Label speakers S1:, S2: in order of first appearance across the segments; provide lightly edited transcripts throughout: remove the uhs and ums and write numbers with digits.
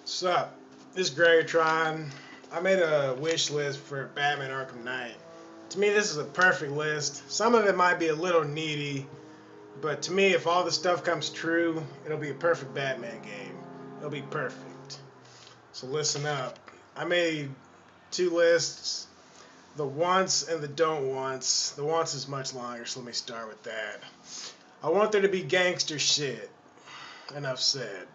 S1: Sup? This is Greggatron. I made a wish list for Batman Arkham Knight. To me, this is a perfect list. Some of it might be a little needy, but to me, if all the stuff comes true, it'll be a perfect Batman game. It'll be perfect. So listen up. I made two lists, the wants and the don't wants. The wants is much longer, so let me start with that. I want there to be gangster shit. Enough said.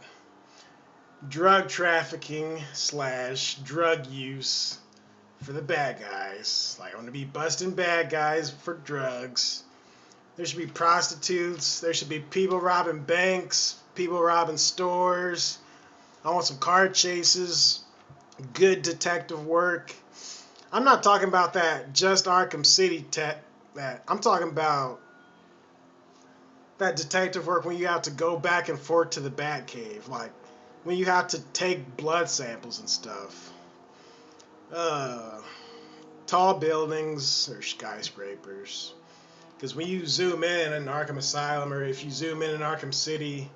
S1: Drug trafficking slash drug use for the bad guys. Like, I want to be busting bad guys for drugs. There should be prostitutes. There should be people robbing banks, people robbing stores. I want some car chases, good detective work. I'm not talking about that just Arkham City tech. That I'm talking about that detective work when you have to go back and forth to the Batcave, like when you have to take blood samples and stuff. Uh, Tall buildings or skyscrapers. Because when you zoom in Arkham Asylum, or if you zoom in Arkham City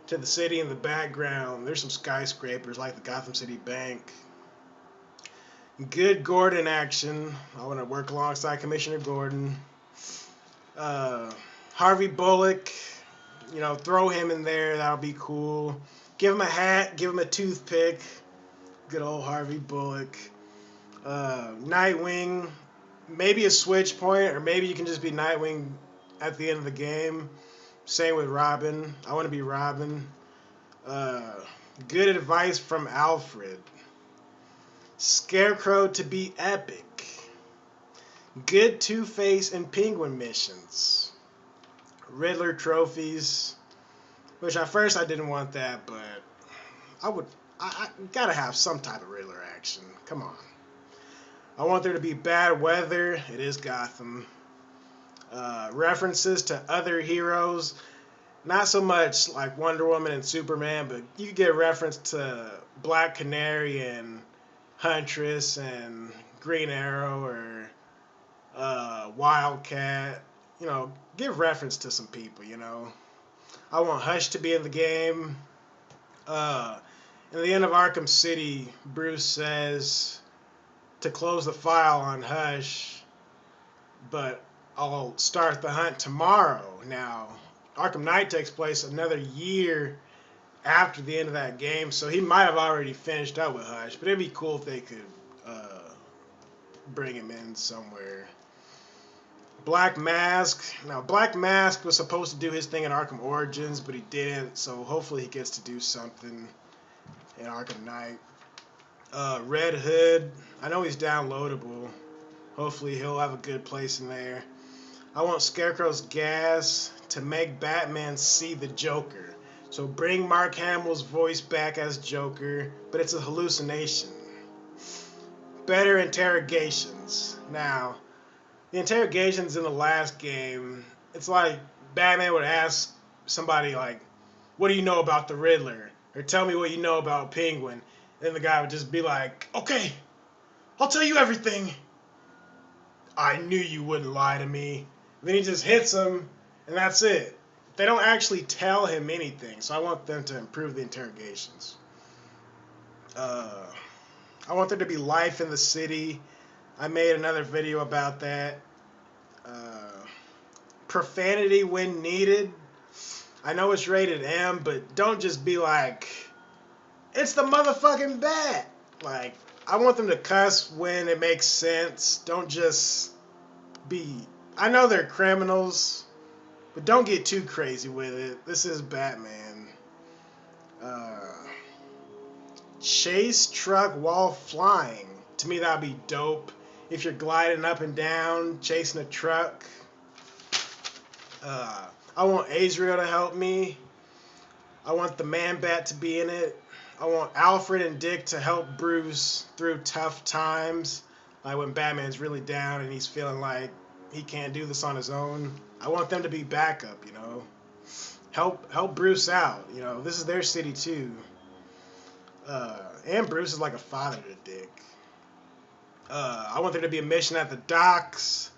S1: to the city in the background, there's some skyscrapers like the Gotham City Bank. Good Gordon action. I want to work alongside Commissioner Gordon. Harvey Bullock, throw him in there. That'll be cool. Give him a hat. Give him a toothpick. Good old Harvey Bullock. Nightwing. Maybe a switch point, or maybe you can just be Nightwing at the end of the game. Same with Robin. I want to be Robin. Good advice from Alfred. Scarecrow to be epic. Good Two-Face and Penguin missions. Riddler trophies. Which at first I didn't want that, but I gotta have some type of Riddler action. Come on. I want there to be bad weather. It is Gotham. References to other heroes. Not so much like Wonder Woman and Superman, but you could get a reference to Black Canary and Huntress and Green Arrow or Wildcat. Give reference to some people. I want Hush to be in the game. In the end of Arkham City, Bruce says to close the file on Hush, but I'll start the hunt tomorrow. Now, Arkham Knight takes place another year after the end of that game, so he might have already finished up with Hush, but it'd be cool if they could bring him in somewhere. Black Mask. Now, Black Mask was supposed to do his thing in Arkham Origins, but he didn't, so hopefully he gets to do something in Arkham Knight. Red Hood. I know he's downloadable. Hopefully he'll have a good place in there. I want Scarecrow's gas to make Batman see the Joker. So bring Mark Hamill's voice back as Joker, but it's a hallucination. Better interrogations. Now, the interrogations in the last game, it's like Batman would ask somebody like, what do you know about the Riddler? Or tell me what you know about Penguin. Then the guy would just be like, okay, I'll tell you everything. I knew you wouldn't lie to me. Then he just hits him, and that's it. They don't actually tell him anything, so I want them to improve the interrogations. I want there to be life in the city. I made another video about that. Profanity when needed. I know it's rated M, but don't just be like, it's the motherfucking bat. Like, I want them to cuss when it makes sense. Don't just be... I know they're criminals, but don't get too crazy with it. This is Batman. Chase truck while flying. To me, that'd be dope. If you're gliding up and down, chasing a truck. I want Azrael to help me. I want the Man-Bat to be in it. I want Alfred and Dick to help Bruce through tough times. Like when Batman's really down and he's feeling like he can't do this on his own. I want them to be backup, Help Bruce out. This is their city too. And Bruce is like a father to Dick. I want there to be a mission at the docks.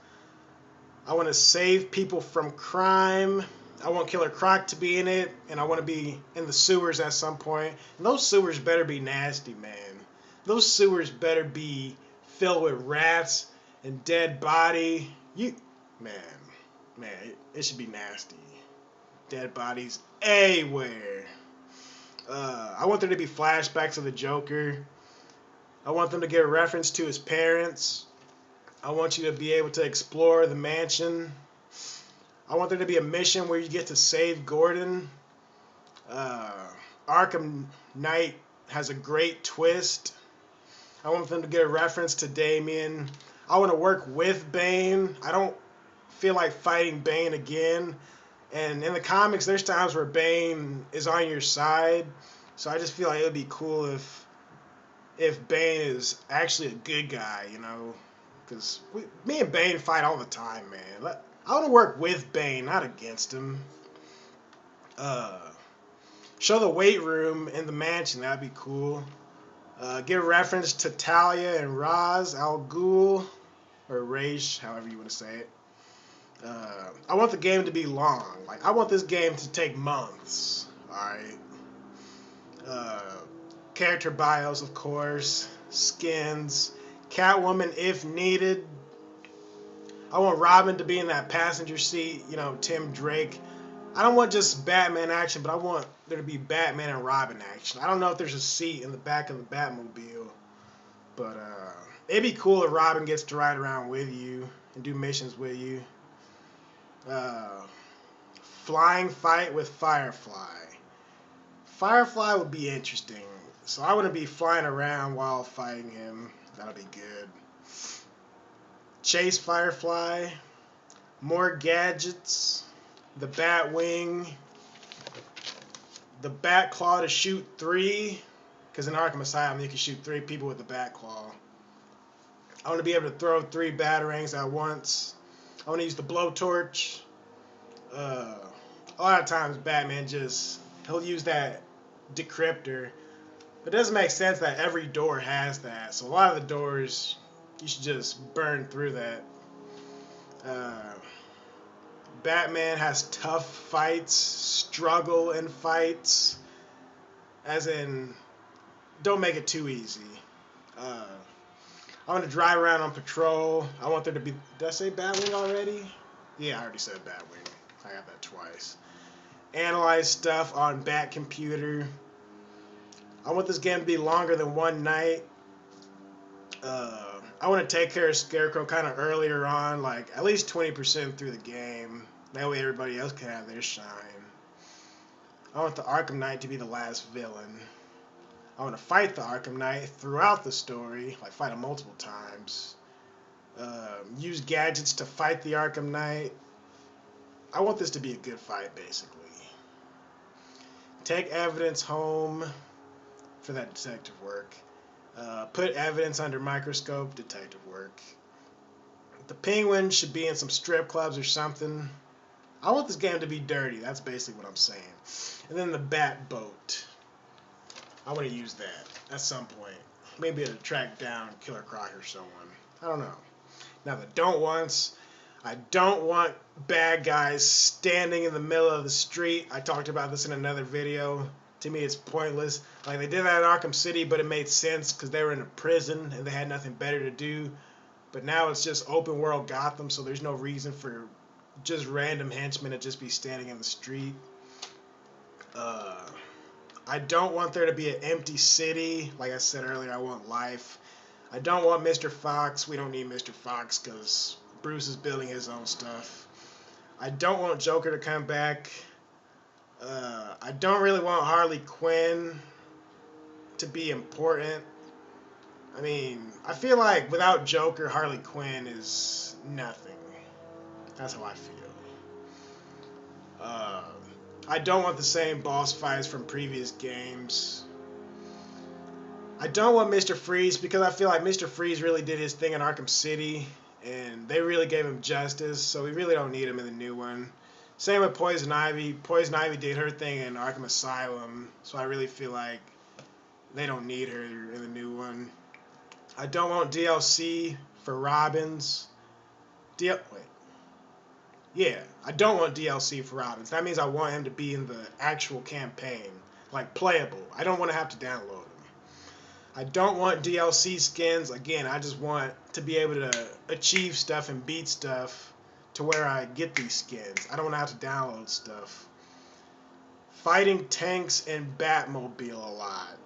S1: I want to save people from crime. I want Killer Croc to be in it, and I want to be in the sewers at some point. And those sewers better be nasty, man. Those sewers better be filled with rats and dead body. Man, it should be nasty. Dead bodies everywhere. I want there to be flashbacks of the Joker. I want them to get a reference to his parents. I want you to be able to explore the mansion. I want there to be a mission where you get to save Gordon. Arkham Knight has a great twist. I want them to get a reference to Damian. I want to work with Bane. I don't feel like fighting Bane again. And in the comics, there's times where Bane is on your side. So I just feel like it would be cool if Bane is actually a good guy, you know. Because me and Bane fight all the time, man. I want to work with Bane, not against him. Show the weight room in the mansion. That'd be cool. Give reference to Talia and Ra's al Ghul, or Raish, however you want to say it. I want the game to be long. Like, I want this game to take months. Alright. Character bios, of course. Skins. Catwoman, if needed. I want Robin to be in that passenger seat. You know, Tim Drake. I don't want just Batman action, but I want there to be Batman and Robin action. I don't know if there's a seat in the back of the Batmobile. But it'd be cool if Robin gets to ride around with you and do missions with you. Flying fight with Firefly. Firefly would be interesting. So I want to be flying around while fighting him. That'll be good. Chase Firefly. More gadgets. The Batwing. The Batclaw to shoot 3. Because in Arkham Asylum you can shoot 3 people with the Batclaw. I want to be able to throw 3 batarangs at once. I want to use the blowtorch. A lot of times Batman he'll use that decryptor. But it doesn't make sense that every door has that. So a lot of the doors, you should just burn through that. Batman has tough fights, struggle in fights. As in, don't make it too easy. I want to drive around on patrol. I want there to be... Did I say Batwing already? Yeah, I already said Batwing. I got that twice. Analyze stuff on Bat Computer. I want this game to be longer than one night. I want to take care of Scarecrow kind of earlier on, like at least 20% through the game. That way everybody else can have their shine. I want the Arkham Knight to be the last villain. I want to fight the Arkham Knight throughout the story, like fight him multiple times. Use gadgets to fight the Arkham Knight. I want this to be a good fight, basically. Take evidence home for that detective work. Put evidence under microscope, detective work. The Penguin should be in some strip clubs or something. I want this game to be dirty. That's basically what I'm saying. And then the Bat Boat. I want to use that at some point. Maybe to track down Killer Croc or someone. I don't know. Now the don't wants. I don't want bad guys standing in the middle of the street. I talked about this in another video. To me, it's pointless. Like, they did that in Arkham City, but it made sense because they were in a prison and they had nothing better to do. But now it's just open world Gotham, so there's no reason for just random henchmen to just be standing in the street. I don't want there to be an empty city. Like I said earlier, I want life. I don't want Mr. Fox. We don't need Mr. Fox because Bruce is building his own stuff. I don't want Joker to come back. I don't really want Harley Quinn to be important. I mean, I feel like without Joker, Harley Quinn is nothing. That's how I feel. I don't want the same boss fights from previous games. I don't want Mr. Freeze because I feel like Mr. Freeze really did his thing in Arkham City, and they really gave him justice, so we really don't need him in the new one. Same with Poison Ivy. Poison Ivy did her thing in Arkham Asylum, so I really feel like they don't need her in the new one. I don't want DLC for Robins. Yeah, I don't want DLC for Robins. That means I want him to be in the actual campaign, like playable. I don't want to have to download him. I don't want DLC skins. Again, I just want to be able to achieve stuff and beat stuff to where I get these skins. I don't want to have to download stuff. Fighting tanks and Batmobile a lot.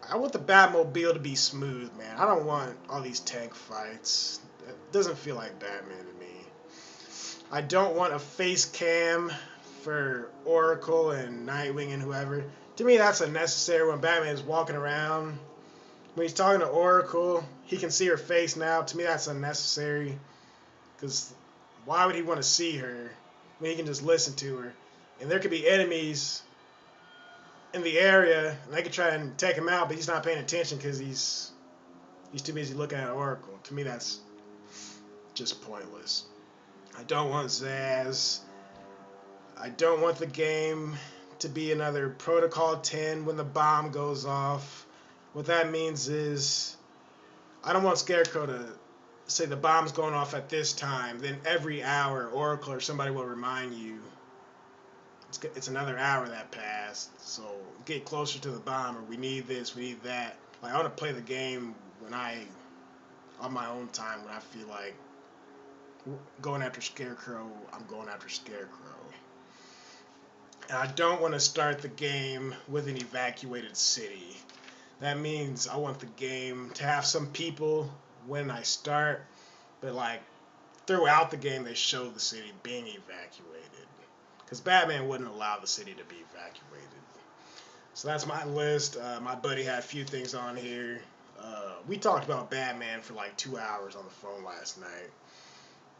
S1: I want the Batmobile to be smooth, man. I don't want all these tank fights. It doesn't feel like Batman to me. I don't want a face cam for Oracle and Nightwing and whoever. To me, that's unnecessary when Batman is walking around. When he's talking to Oracle, he can see her face now. To me, that's unnecessary. Because why would he want to see her when he can just listen to her? And there could be enemies in the area, and they could try and take him out, but he's not paying attention because he's too busy looking at Oracle. To me, that's just pointless. I don't want Zaz. I don't want the game to be another Protocol 10 when the bomb goes off. What that means is I don't want Scarecrow to say the bomb's going off at this time, then every hour Oracle or somebody will remind you it's another hour that passed, so get closer to the bomb, or we need this, we need that. Like, I want to play the game on my own time, when I feel like going after Scarecrow, I'm going after Scarecrow. And I don't want to start the game with an evacuated city. That means I want the game to have some people when I start, but like throughout the game they show the city being evacuated. Because Batman wouldn't allow the city to be evacuated. So that's my list. My buddy had a few things on here. We talked about Batman for like 2 hours on the phone last night.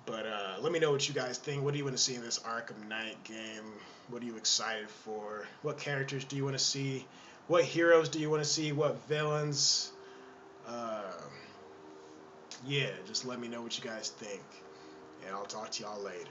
S1: But let me know what you guys think. What do you want to see in this Arkham Knight game? What are you excited for? What characters do you want to see? What heroes do you want to see? What villains? Yeah, just let me know what you guys think. And I'll talk to y'all later.